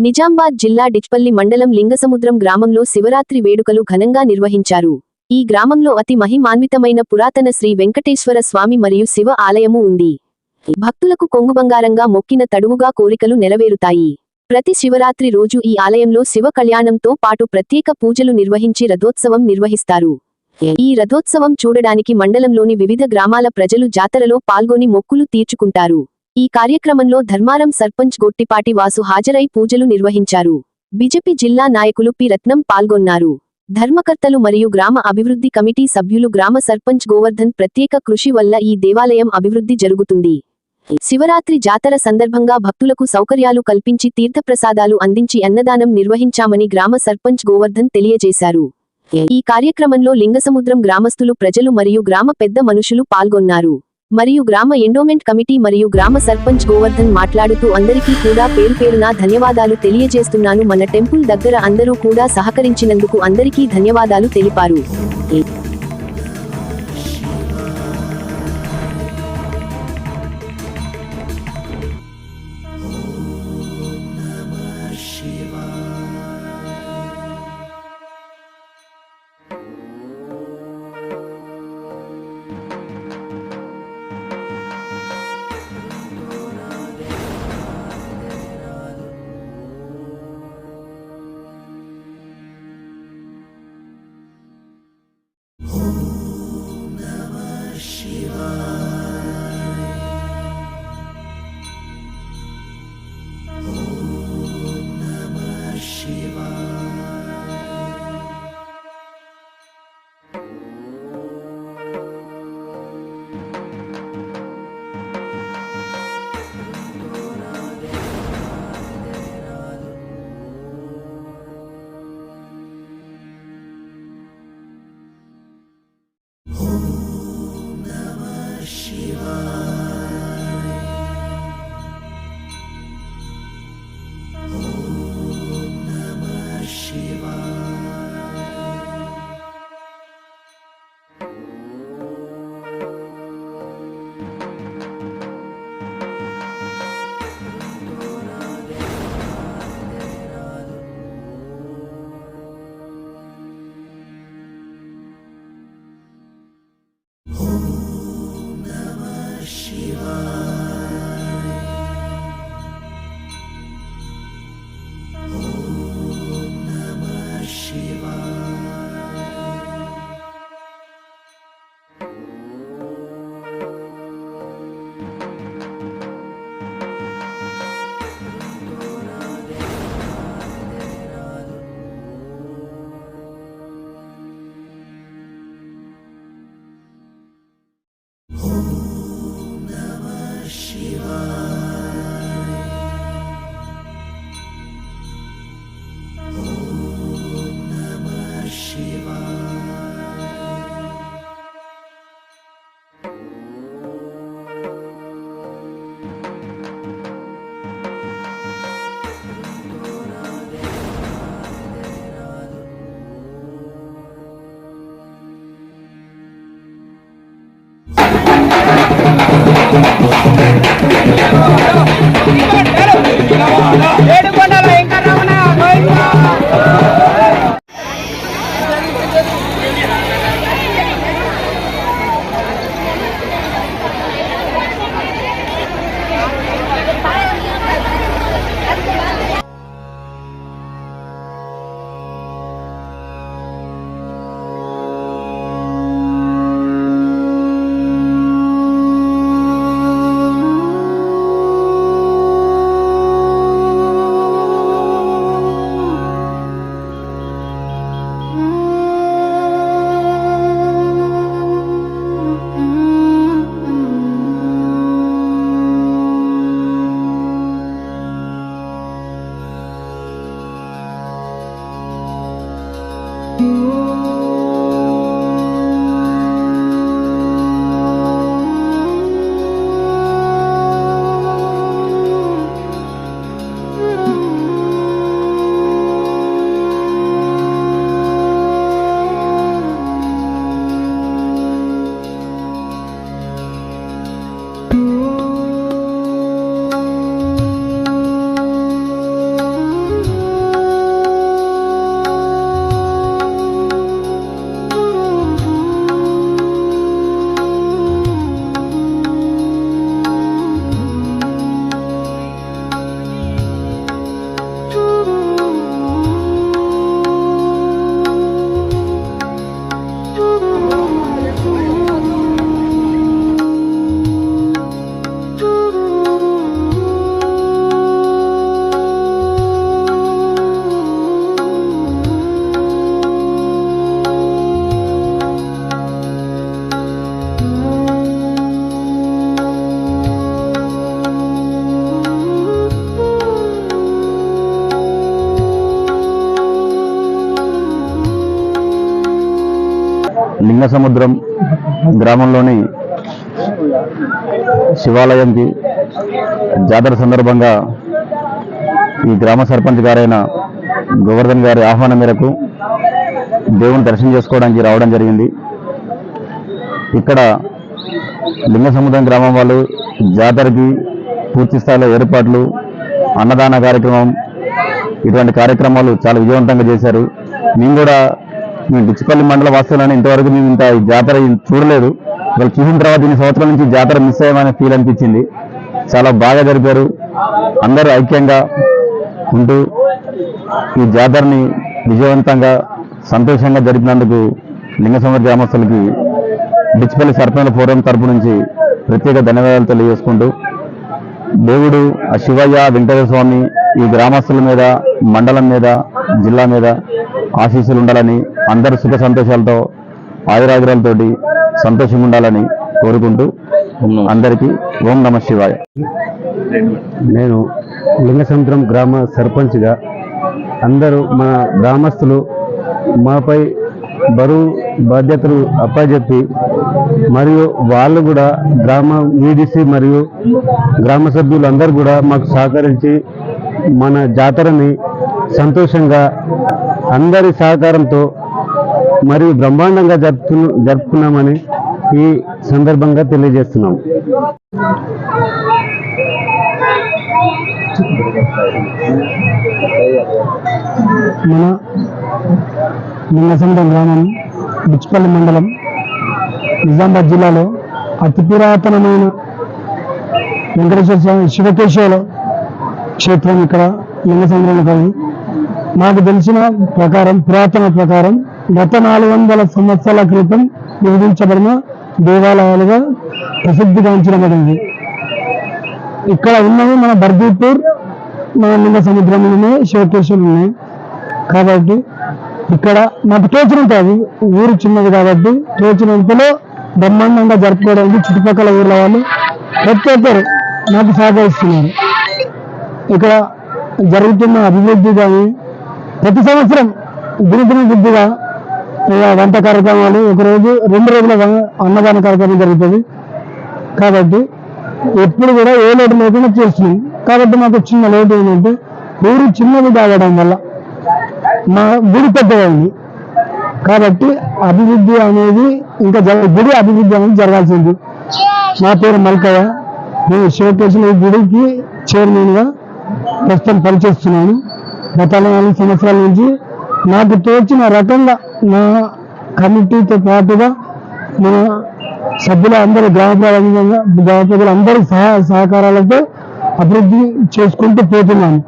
నిజామాబాద్ జిల్లా డిచ్పల్లి మండలం లింగసముద్రం గ్రామంలో శివరాత్రి వేడుకలు ఘనంగా నిర్వహించారు. ఈ గ్రామంలో అతి మహిమాన్వితమైన పురాతన శ్రీ వెంకటేశ్వర స్వామి మరియు శివ ఆలయము ఉంది. భక్తులకు కొంగుబంగారంగా మొక్కిన తడువుగా కోరికలు నెరవేరుతాయి. ప్రతి శివరాత్రి రోజు ఈ ఆలయంలో శివ కళ్యాణంతో పాటు ప్రత్యేక పూజలు నిర్వహించి రథోత్సవం నిర్వహిస్తారు. ఈ రథోత్సవం చూడడానికి మండలంలోని వివిధ గ్రామాల ప్రజలు జాతరలో పాల్గొని మొక్కులు తీర్చుకుంటారు. ఈ కార్యక్రమంలో ధర్మారం సర్పంచ్ గొట్టిపాటి వాసు హాజరై పూజలు నిర్వహించారు. బీజేపీ జిల్లా నాయకులు పి రత్నం పాల్గొన్నారు. ధర్మకర్తలు మరియు గ్రామ అభివృద్ధి కమిటీ సభ్యులు గ్రామ సర్పంచ్ గోవర్ధన్ ప్రత్యేక కృషి వల్ల ఈ దేవాలయం అభివృద్ధి జరుగుతుంది. శివరాత్రి జాతర సందర్భంగా భక్తులకు సౌకర్యాలు కల్పించి తీర్థప్రసాదాలు అందించి అన్నదానం నిర్వహించామని గ్రామ సర్పంచ్ గోవర్ధన్ తెలియజేశారు. ఈ కార్యక్రమంలో లింగసముద్రం గ్రామస్తులు ప్రజలు మరియు గ్రామ పెద్ద మనుషులు పాల్గొన్నారు. మరియు గ్రామ ఎండోమెంట్ కమిటీ మరియు గ్రామ సర్పంచ్ గోవర్ధన్ మాట్లాడుతూ అందరికీ కూడా పేరుపేరున ధన్యవాదాలు తెలియజేస్తున్నాను. మన టెంపుల్ దగ్గర అందరూ కూడా సహకరించినందుకు అందరికీ ధన్యవాదాలు తెలిపారు. లింగసముద్రం గ్రామంలోని శివాలయంకి జాతర సందర్భంగా ఈ గ్రామ సర్పంచ్ గారైన గోవర్ధన్ గారి ఆహ్వానం మేరకు దేవుని దర్శనం చేసుకోవడానికి రావడం జరిగింది. ఇక్కడ లింగసముద్రం గ్రామం వాళ్ళు జాతరకి పూర్తి స్థాయిలో ఏర్పాట్లు, అన్నదాన కార్యక్రమం, ఇటువంటి కార్యక్రమాలు చాలా విజయవంతంగా చేశారు. మేము డిచ్చిపల్లి మండల వాసులని ఇంతవరకు మేము ఇంత ఈ జాతర చూడలేదు. వాళ్ళు చూసిన తర్వాత ఇన్ని సంవత్సరాల నుంచి జాతర మిస్ అయ్యామనే ఫీల్ అనిపించింది. చాలా బాగా జరిపారు. అందరూ ఐక్యంగా ఉంటూ ఈ జాతరని విజయవంతంగా సంతోషంగా జరిపినందుకు లింగసముద్రం గ్రామస్తులకి డిచ్చిపల్లి సర్పంచుల ఫోరం తరపు నుంచి ప్రత్యేక ధన్యవాదాలు తెలియజేసుకుంటూ, దేవుడు ఆ శివయ్య వెంకటేశ్వర స్వామి ఈ గ్రామస్తుల మీద, మండలం మీద, జిల్లా మీద ఆశీస్సులు ఉండాలని, అందరూ సుఖ సంతోషాలతో ఆయురాగ్రాలతోటి సంతోషంగా ఉండాలని కోరుకుంటూ అందరికీ ఓం నమః శివాయ. నేను లింగసముద్రం గ్రామ సర్పంచ్గా అందరూ మన గ్రామస్తులు మాపై బరువు బాధ్యతలు అప్పచెప్పి, మరియు వాళ్ళు కూడా గ్రామ వీడిసి మరియు గ్రామ సభ్యులు అందరూ కూడా మాకు సహకరించి మన జాతరని సంతోషంగా అందరి సహకారంతో మరియు బ్రహ్మాండంగా జరుపుకున్నామని ఈ సందర్భంగా తెలియజేస్తున్నాం. మన లింగసముద్రం గ్రామం డిచ్చిపల్లి మండలం నిజామాబాద్ జిల్లాలో అతి పురాతనమైన వెంకటేశ్వర స్వామి శివకేశవుల క్షేత్రం ఇక్కడ లింగసముద్రంలో కలిగి, నాకు తెలిసిన ప్రకారం పురాతన ప్రకారం గత 400 సంవత్సరాల క్రితం నిర్మించబడిన దేవాలయాలుగా ప్రసిద్ధిగాంచబడింది. ఇక్కడ ఉన్నవి మన బర్దీపూర్, మన లింగసముద్రంలోనే శివకేశవులు ఉన్నాయి. కాబట్టి ఇక్కడ నాకు తోచినంత, ఊరు చిన్నది కాబట్టి తోచినంతలో బ్రహ్మాండంగా జరుపుకోవడానికి చుట్టుపక్కల ఊర్ల వాళ్ళు ప్రతి ఒక్కరు నాకు సహకరిస్తున్నారు. ఇక్కడ జరుగుతున్న అభివృద్ధి కానీ ప్రతి సంవత్సరం దినదిన బుద్ధిగా వంట కార్యక్రమాలు, ఒకరోజు 2 రోజుల అన్నదాన కార్యక్రమం జరుగుతుంది. కాబట్టి ఎప్పుడు కూడా ఏ లోటు లేకుండా చేస్తున్నాం. కాబట్టి మాకు చిన్న లోటు ఏంటంటే ఊరు చిన్నది కావడం వల్ల మా గుడి పెద్దదైంది. కాబట్టి అభివృద్ధి అనేది ఇంకా గుడి అభివృద్ధి అనేది జరగాల్సింది. నా పేరు మల్కయ్య. నేను శివకేశవుల గుడికి చైర్మన్గా ప్రస్తుతం పనిచేస్తున్నాను. గత 4 సంవత్సరాల నుంచి నాకు తోచిన రకంగా నా కమిటీతో పాటుగా మన సభ్యుల అందరూ గ్రామ ప్రజలందరూ సహకారాలతో అభివృద్ధి చేసుకుంటూ పోతున్నాను.